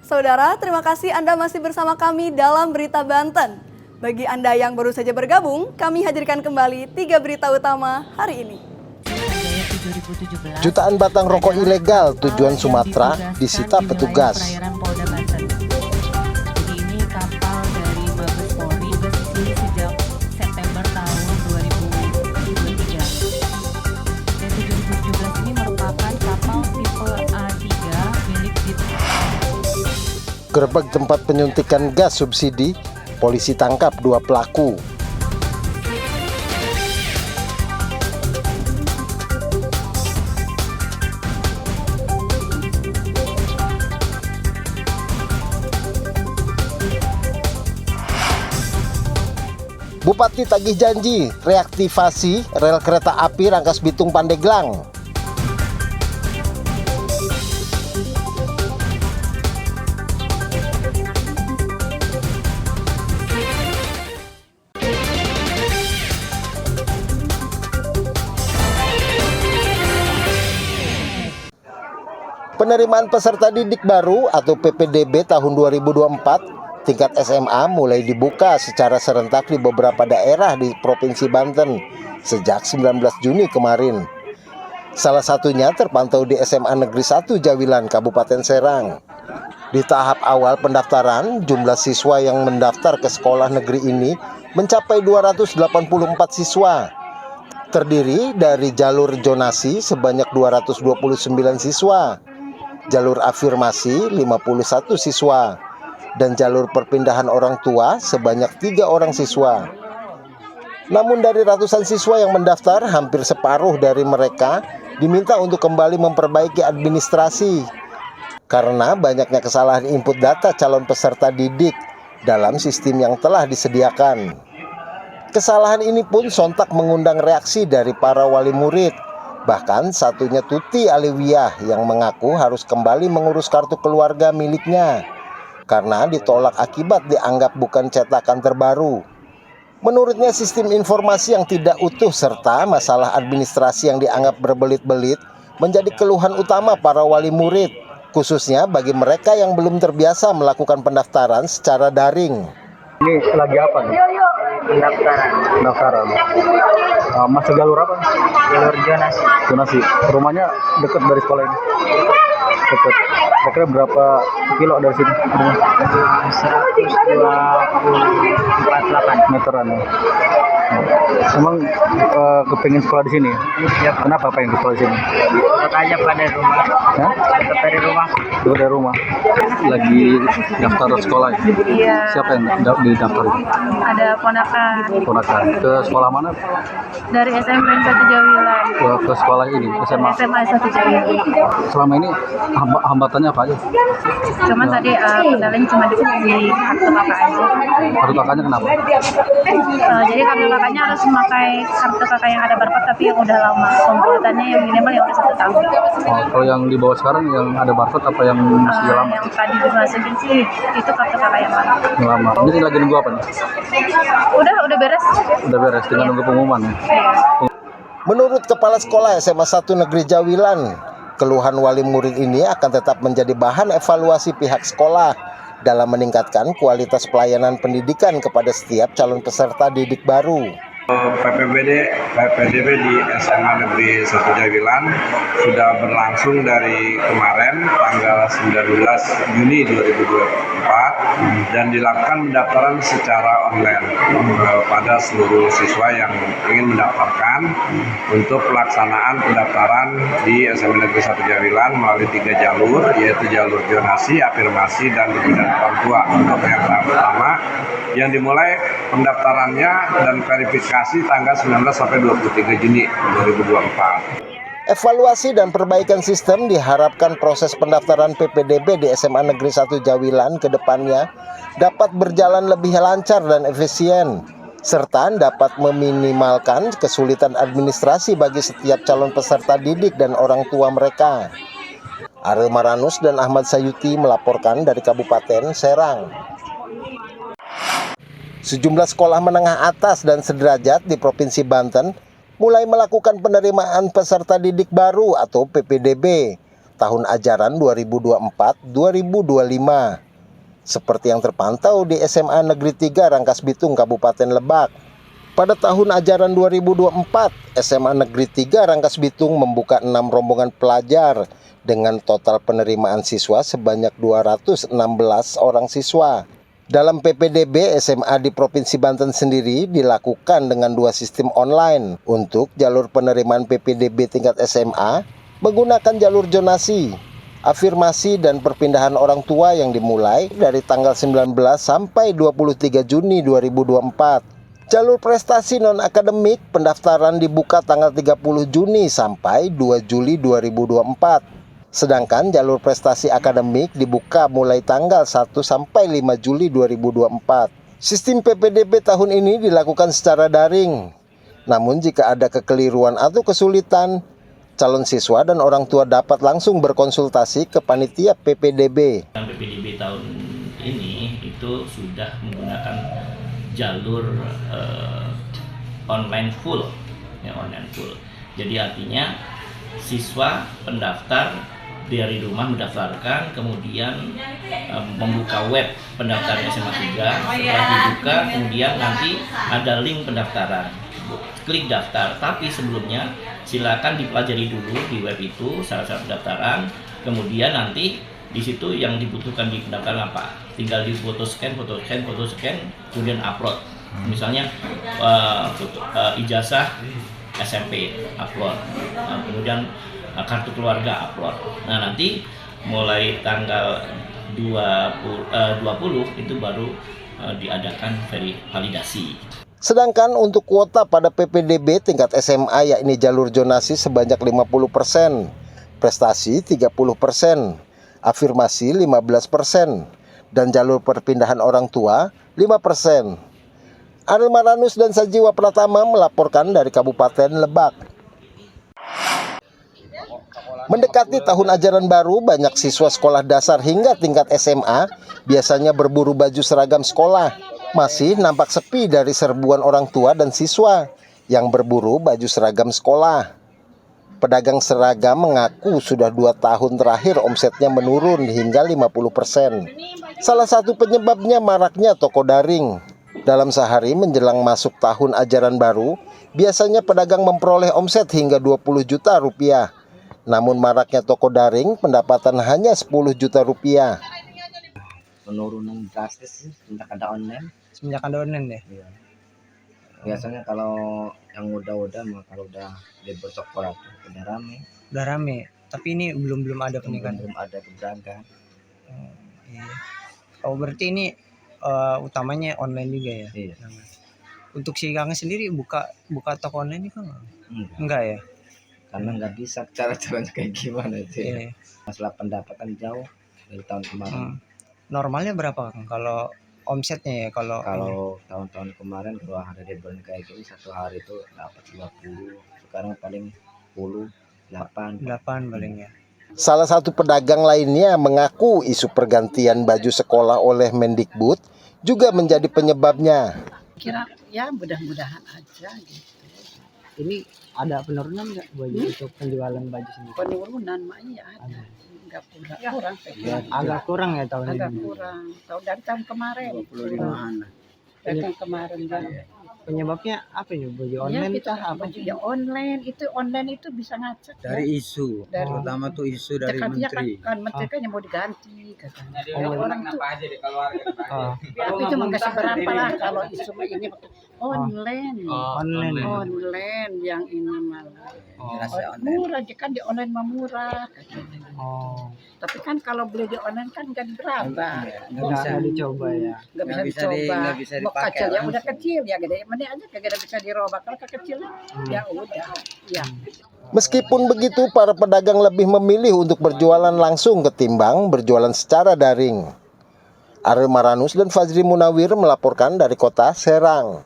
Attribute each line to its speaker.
Speaker 1: Saudara, terima kasih Anda masih bersama kami dalam Berita Banten. Bagi Anda yang baru saja bergabung, kami hadirkan kembali 3 berita utama hari ini.
Speaker 2: Jutaan batang rokok ilegal tujuan Sumatera disita petugas.
Speaker 3: Ini kapal dari Mabes Polri bersih sejak September tahun 2023. Dan 2017 ini merupakan kapal tipe A3 milik
Speaker 2: Gerbek tempat penyuntikan gas subsidi, polisi tangkap 2 pelaku. Bupati tagih janji reaktivasi rel kereta api Rangkas Bitung Pandeglang. Penerimaan peserta didik baru atau PPDB tahun 2024 tingkat SMA mulai dibuka secara serentak di beberapa daerah di Provinsi Banten sejak 19 Juni kemarin. Salah satunya terpantau di SMA Negeri 1 Jawilan, Kabupaten Serang. Di tahap awal pendaftaran, jumlah siswa yang mendaftar ke sekolah negeri ini mencapai 284 siswa. Terdiri dari jalur zonasi sebanyak 229 siswa, jalur afirmasi 51 siswa, dan jalur perpindahan orang tua sebanyak 3 orang siswa. Namun dari ratusan siswa yang mendaftar, hampir separuh dari mereka diminta untuk kembali memperbaiki administrasi karena banyaknya kesalahan input data calon peserta didik dalam sistem yang telah disediakan. Kesalahan ini pun sontak mengundang reaksi dari para wali murid. Bahkan satunya Tuti Aliwiyah yang mengaku harus kembali mengurus kartu keluarga miliknya karena ditolak akibat dianggap bukan cetakan terbaru. Menurutnya sistem informasi yang tidak utuh serta masalah administrasi yang dianggap berbelit-belit menjadi keluhan utama para wali murid, khususnya bagi mereka yang belum terbiasa melakukan pendaftaran secara daring.
Speaker 4: Ini lagi apa nih? Pendaftaran. Masuk jalur apa?
Speaker 5: Jalur zonasi.
Speaker 4: Rumahnya dekat dari sekolah ini? Dekat. Kira-kira berapa kilo dari sini?
Speaker 5: 124
Speaker 4: meteran. Emang kepengen sekolah di sini?
Speaker 5: Ya,
Speaker 4: Kenapa pengen sekolah di sini?
Speaker 5: dekat aja pada rumah.
Speaker 4: Hah?
Speaker 5: Dekat dari rumah.
Speaker 4: Dekat dari rumah. Lagi daftar sekolah ya?
Speaker 3: Iya.
Speaker 4: Siapa yang didaftar?
Speaker 3: Ada ponakan
Speaker 4: Ponakan. Ke sekolah mana?
Speaker 3: dari SMP 1 Jawilan,
Speaker 4: Ke sekolah ini, SMA.
Speaker 3: SMA 1 Jawilan.
Speaker 4: Selama ini hambatannya apa aja?
Speaker 3: Cuman tadi kendalanya cuma di kartu kakak aja.
Speaker 4: Kartu kakaknya kenapa?
Speaker 3: Jadi kartu kakaknya harus memakai kartu kakak yang ada barcode tapi yang udah lama. Pembuatannya yang minimal yang udah 1 tahun.
Speaker 4: Oh, kalau yang di bawah sekarang yang ada barcode apa yang masih lama?
Speaker 3: Yang tadi dimasukin sih itu kartu kakak yang lama.
Speaker 4: Yang lama. Ini lagi nunggu apa nih?
Speaker 3: Udah beres.
Speaker 4: Udah beres, tinggal nunggu pengumuman ya?
Speaker 3: Iya.
Speaker 2: Menurut Kepala Sekolah SMA 1 Negeri Jawilan, keluhan wali murid ini akan tetap menjadi bahan evaluasi pihak sekolah dalam meningkatkan kualitas pelayanan pendidikan kepada setiap calon peserta didik baru.
Speaker 6: PPDB di SMA Negeri 1 Jawilan sudah berlangsung dari kemarin tanggal 19 Juni 2024 dan dilakukan pendaftaran secara online pada seluruh siswa yang ingin mendaftarkan untuk pelaksanaan pendaftaran di SMA Negeri 1 Jawilan melalui 3 jalur, yaitu jalur zonasi, afirmasi, dan perpindahan orang tua. Untuk yang pertama yang dimulai pendaftarannya dan verifikasi tanggal 19 sampai 23 Juni 2024.
Speaker 2: Evaluasi dan perbaikan sistem diharapkan proses pendaftaran PPDB di SMA Negeri 1 Jawilan ke depannya dapat berjalan lebih lancar dan efisien, serta dapat meminimalkan kesulitan administrasi bagi setiap calon peserta didik dan orang tua mereka. Ariel Maranus dan Ahmad Sayuti melaporkan dari Kabupaten Serang. Sejumlah sekolah menengah atas dan sederajat di Provinsi Banten mulai melakukan penerimaan peserta didik baru atau PPDB. tahun ajaran 2024-2025. Seperti yang terpantau di SMA Negeri 3 Rangkas Bitung, Kabupaten Lebak. Pada tahun ajaran 2024, SMA Negeri 3 Rangkas Bitung membuka 6 rombongan pelajar dengan total penerimaan siswa sebanyak 216 orang siswa. Dalam PPDB, SMA di Provinsi Banten sendiri dilakukan dengan 2 sistem online. Untuk jalur penerimaan PPDB tingkat SMA, menggunakan jalur zonasi, afirmasi, dan perpindahan orang tua yang dimulai dari tanggal 19 sampai 23 Juni 2024. Jalur prestasi non-akademik pendaftaran dibuka tanggal 30 Juni sampai 2 Juli 2024. Sedangkan jalur prestasi akademik dibuka mulai tanggal 1 sampai 5 Juli 2024. Sistem PPDB tahun ini dilakukan secara daring. Namun jika ada kekeliruan atau kesulitan, calon siswa dan orang tua dapat langsung berkonsultasi ke panitia PPDB.
Speaker 7: PPDB tahun ini itu sudah menggunakan jalur online full, online full. Jadi artinya siswa pendaftar dari rumah mendaftarkan, kemudian membuka web pendaftaran SMA 3. Setelah dibuka, kemudian nanti ada link pendaftaran. Klik daftar, tapi sebelumnya silakan dipelajari dulu di web itu syarat-syarat pendaftaran. Kemudian nanti di situ yang dibutuhkan di pendaftaran apa? Tinggal di foto scan, kemudian upload. Misalnya ijazah SMP upload, kemudian kartu keluarga upload. Nah, nanti mulai tanggal 20 itu baru diadakan validasi.
Speaker 2: Sedangkan untuk kuota pada PPDB tingkat SMA yakni jalur zonasi sebanyak 50%, prestasi 30%, afirmasi 15%, dan jalur perpindahan orang tua 5%. Ariel Maranus dan Sajiwa Pratama melaporkan dari Kabupaten Lebak. Mendekati tahun ajaran baru, banyak siswa sekolah dasar hingga tingkat SMA biasanya berburu baju seragam sekolah. Masih nampak sepi dari serbuan orang tua dan siswa yang berburu baju seragam sekolah. Pedagang seragam mengaku sudah 2 tahun terakhir omsetnya menurun hingga 50%. Salah satu penyebabnya maraknya toko daring. Dalam sehari menjelang masuk tahun ajaran baru, biasanya pedagang memperoleh omset hingga 20 juta rupiah. Namun maraknya toko daring, pendapatan hanya 10 juta rupiah.
Speaker 5: Penurunan drastis semenjak ada online.
Speaker 8: Semenjak ada online ya?
Speaker 5: Iya. Biasanya kalau yang udah kalau udah libur sekolah tuh udah rame.
Speaker 8: Udah rame, tapi ini belum ada peningkatan.
Speaker 5: Belum ada keberangkatan.
Speaker 8: Iya. Oh, berarti ini utamanya online juga ya?
Speaker 5: Iya.
Speaker 8: Untuk si Kang sendiri buka toko online itu enggak ya?
Speaker 5: Karena nggak bisa cara-caranya kayak gimana sih.
Speaker 8: Iya.
Speaker 5: Masalah pendapatan jauh dari tahun kemarin.
Speaker 8: Normalnya berapa Kang kalau omsetnya ya? Kalau
Speaker 5: tahun-tahun kemarin kalau ada liburan kayak gini satu hari itu dapat 20, sekarang paling 10, 8
Speaker 8: paling ya.
Speaker 2: Salah satu pedagang lainnya mengaku isu pergantian baju sekolah oleh Mendikbud juga menjadi penyebabnya.
Speaker 9: Kira ya mudah-mudahan aja gitu.
Speaker 8: Ini ada penurunan nggak untuk penjualan baju sendiri?
Speaker 9: Penurunan mah iya ada. Enggak kurang.
Speaker 8: Agak kurang ya tahun ini?
Speaker 9: Agak kurang. Dari tahun kemarin. 25-an. Dari tahun kemarin kan.
Speaker 8: Penyebabnya apa ya? Baju online
Speaker 9: ya, kita baju ya online itu bisa ngacak
Speaker 10: dari isu terutama tuh isu dari menteri
Speaker 9: kan menteri kan yang mau diganti katanya orang itu tapi itu nggak seberapa lah kalau isu ini online yang ini malah murah kan di online mah murah tapi kan kalau beli di online kan nggak berapa
Speaker 8: nggak bisa dicoba ya
Speaker 9: nggak bisa dicoba kecil ya udah kecil ya gede mana aja kagak bisa dirobak kalau kecil ya udah ya.
Speaker 2: Meskipun begitu, para pedagang lebih memilih untuk berjualan langsung ketimbang berjualan secara daring. Ariel Maranus dan Fajri Munawir melaporkan dari kota Serang.